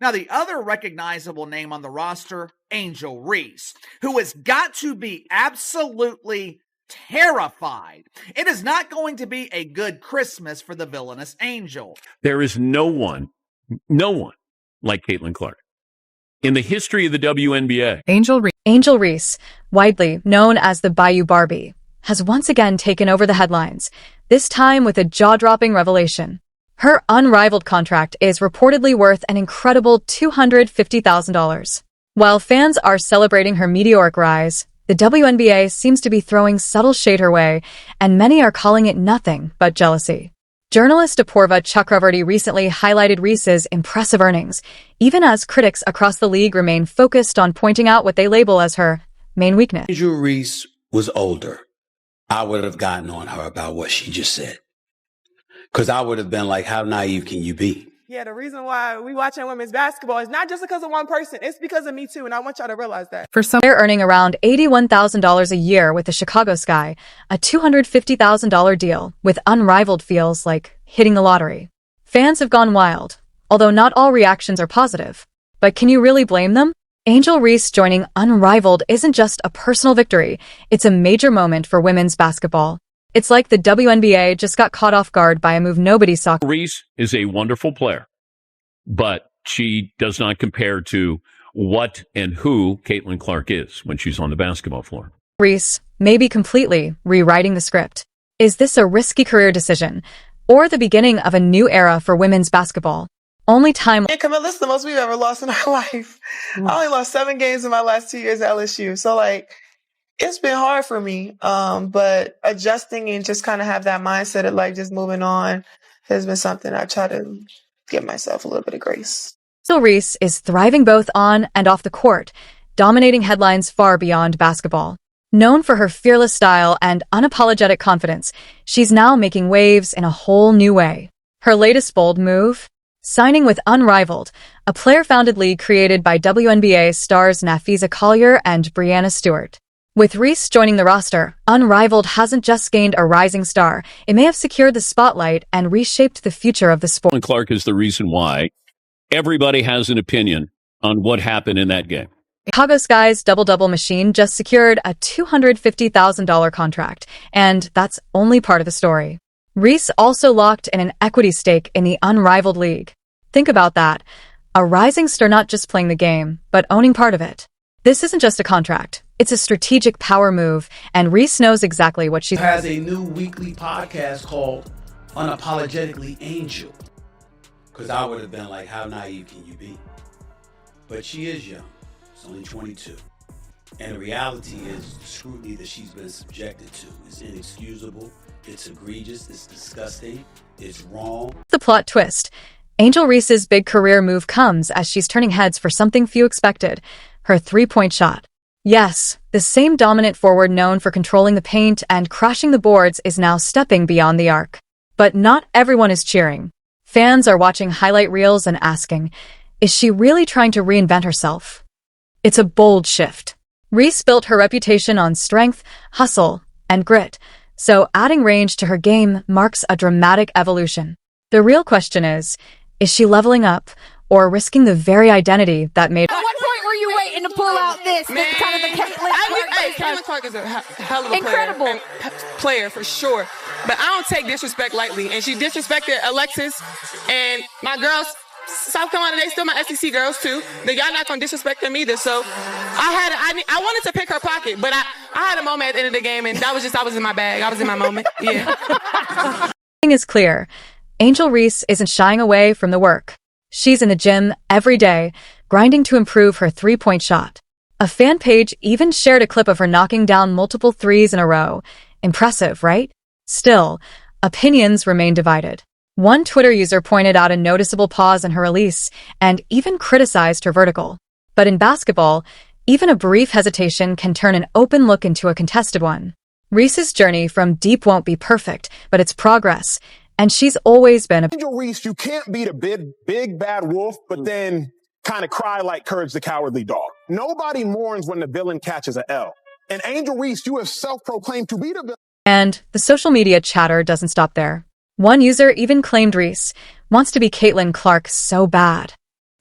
Now, the other recognizable name on the roster, Angel Reese, who has got to be absolutely terrified. It is not going to be a good Christmas for the villainous Angel. There is no one like Caitlin Clark in the history of the WNBA. Angel Reese, widely known as the Bayou Barbie, has once again taken over the headlines, this time with a jaw-dropping revelation. Her Unrivaled contract is reportedly worth an incredible $250,000. While fans are celebrating her meteoric rise, the WNBA seems to be throwing subtle shade her way, and many are calling it nothing but jealousy. Journalist Apoorva Chakravarti recently highlighted Reese's impressive earnings, even as critics across the league remain focused on pointing out what they label as her main weakness. Angel Reese was older. I would have gotten on her about what she just said. Because I would have been like, how naive can you be? Yeah, the reason why we watching women's basketball is not just because of one person. It's because of me too, and I want y'all to realize that. They're earning around $81,000 a year with the Chicago Sky. A $250,000 deal with Unrivaled feels like hitting the lottery. Fans have gone wild, although not all reactions are positive. But can you really blame them? Angel Reese joining Unrivaled isn't just a personal victory, it's a major moment for women's basketball. It's like the WNBA just got caught off guard by a move nobody saw. Reese is a wonderful player, but she does not compare to what and who Caitlin Clark is when she's on the basketball floor. Reese may be completely rewriting the script. Is this a risky career decision, or the beginning of a new era for women's basketball? Only time. And Camille, this is the most we've ever lost in our life. I only lost 7 games in my last 2 years at LSU. So, it's been hard for me, but adjusting and just kind of have that mindset of just moving on has been something I try to give myself a little bit of grace. Angel Reese is thriving both on and off the court, dominating headlines far beyond basketball. Known for her fearless style and unapologetic confidence, she's now making waves in a whole new way. Her latest bold move? Signing with Unrivaled, a player-founded league created by WNBA stars Nafisa Collier and Breanna Stewart. With Reese joining the roster, Unrivaled hasn't just gained a rising star, it may have secured the spotlight and reshaped the future of the sport. Clark is the reason why everybody has an opinion on what happened in that game. Chicago Sky's double-double machine just secured a $250,000 contract, and that's only part of the story. Reese also locked in an equity stake in the Unrivaled League. Think about that. A rising star not just playing the game, but owning part of it. This isn't just a contract. It's a strategic power move, and Reese knows exactly what she Has a new weekly podcast called Unapologetically Angel. Because I would have been like, how naive can you be? But she is young. She's only 22. And the reality is the scrutiny that she's been subjected to is inexcusable. It's egregious. It's disgusting. It's wrong. The plot twist. Angel Reese's big career move comes as she's turning heads for something few expected. Her three-point shot. Yes, the same dominant forward known for controlling the paint and crashing the boards is now stepping beyond the arc. But not everyone is cheering. Fans are watching highlight reels and asking, is she really trying to reinvent herself? It's a bold shift. Reese built her reputation on strength, hustle, and grit, so adding range to her game marks a dramatic evolution. The real question is she leveling up or risking the very identity that made At what point were you waiting to pull out this kind of the Caitlin Clark? Caitlin Clark is a hell of a Incredible player for sure. But I don't take disrespect lightly. And she disrespected Alexis and my girls. South Carolina, they still my SEC girls too. Y'all not gonna disrespect them either. So I wanted to pick her pocket, but I had a moment at the end of the game, and I was in my bag. I was in my moment. Yeah. Thing is clear. Angel Reese isn't shying away from the work. She's in the gym every day, grinding to improve her three-point shot. A fan page even shared a clip of her knocking down multiple threes in a row. Impressive, right? Still, opinions remain divided. One Twitter user pointed out a noticeable pause in her release and even criticized her vertical. But in basketball, even a brief hesitation can turn an open look into a contested one. Reese's journey from deep won't be perfect, but it's progress, and she's always been a... Angel Reese, you can't beat a big bad wolf, but then kind of cry like Courage the Cowardly Dog. Nobody mourns when the villain catches a L. And Angel Reese, you have self-proclaimed to be the villain. And the social media chatter doesn't stop there. One user even claimed Reese wants to be Caitlin Clark so bad.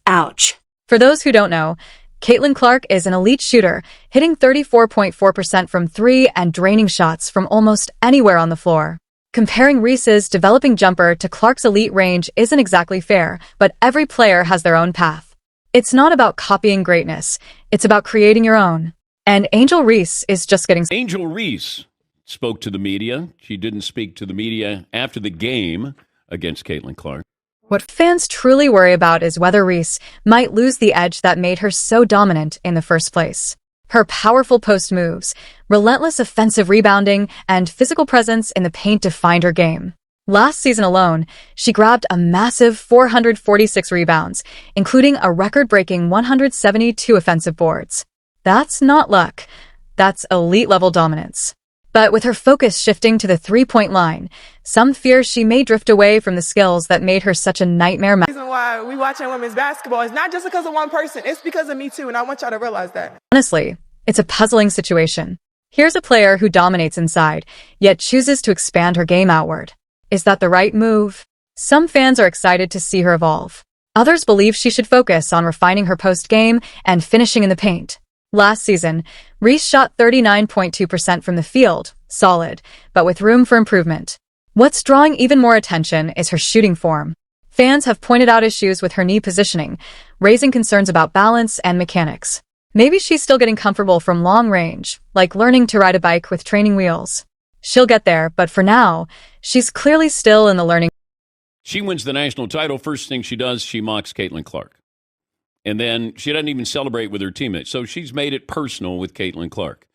Ouch. For those who don't know, Caitlin Clark is an elite shooter, hitting 34.4% from three and draining shots from almost anywhere on the floor. Comparing Reese's developing jumper to Clark's elite range isn't exactly fair, but every player has their own path. It's not about copying greatness, it's about creating your own. And Angel Reese is just getting started. Angel Reese spoke to the media. She didn't speak to the media after the game against Caitlin Clark. What fans truly worry about is whether Reese might lose the edge that made her so dominant in the first place. Her powerful post moves, relentless offensive rebounding, and physical presence in the paint defined her game. Last season alone, she grabbed a massive 446 rebounds, including a record-breaking 172 offensive boards. That's not luck. That's elite-level dominance. But with her focus shifting to the three-point line, some fear she may drift away from the skills that made her such a nightmare. The reason why we watching women's basketball is not just because of one person. It's because of me too, and I want y'all to realize that. Honestly, it's a puzzling situation. Here's a player who dominates inside, yet chooses to expand her game outward. Is that the right move? Some fans are excited to see her evolve. Others believe she should focus on refining her post game and finishing in the paint. Last season, Reese shot 39.2% from the field, solid, but with room for improvement. What's drawing even more attention is her shooting form. Fans have pointed out issues with her knee positioning, raising concerns about balance and mechanics. Maybe she's still getting comfortable from long range, like learning to ride a bike with training wheels. She'll get there, but for now, she's clearly still in the learning. She wins the national title. First thing she does, she mocks Caitlin Clark. And then she doesn't even celebrate with her teammates. So she's made it personal with Caitlin Clark.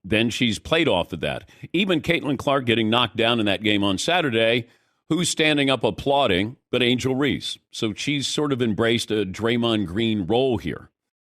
Then she's played off of that. Even Caitlin Clark getting knocked down in that game on Saturday, who's standing up applauding, but Angel Reese. So she's sort of embraced a Draymond Green role here.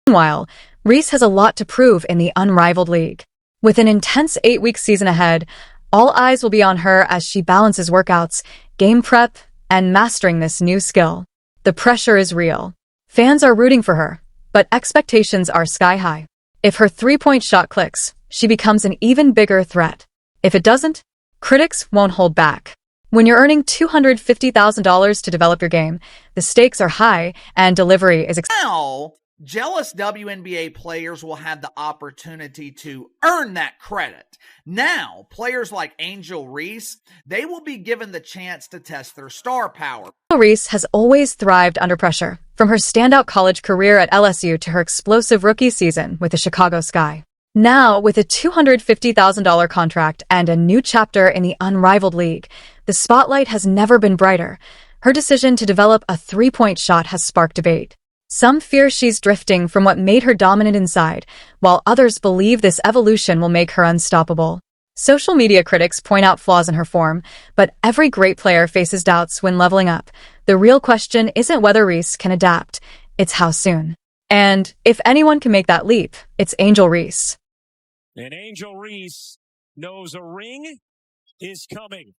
Meanwhile, Reese has a lot to prove in the Unrivaled League. With an intense 8-week season ahead, all eyes will be on her as she balances workouts, game prep, and mastering this new skill. The pressure is real. Fans are rooting for her, but expectations are sky high. If her three-point shot clicks, she becomes an even bigger threat. If it doesn't, critics won't hold back. When you're earning $250,000 to develop your game, the stakes are high and delivery is Now, jealous WNBA players will have the opportunity to earn that credit. Now, players like Angel Reese, they will be given the chance to test their star power. Reese has always thrived under pressure, from her standout college career at LSU to her explosive rookie season with the Chicago Sky. Now, with a $250,000 contract and a new chapter in the Unrivaled League, the spotlight has never been brighter. Her decision to develop a three-point shot has sparked debate. Some fear she's drifting from what made her dominant inside, while others believe this evolution will make her unstoppable. Social media critics point out flaws in her form, but every great player faces doubts when leveling up. The real question isn't whether Reese can adapt, it's how soon. And if anyone can make that leap, it's Angel Reese. And Angel Reese knows a ring is coming.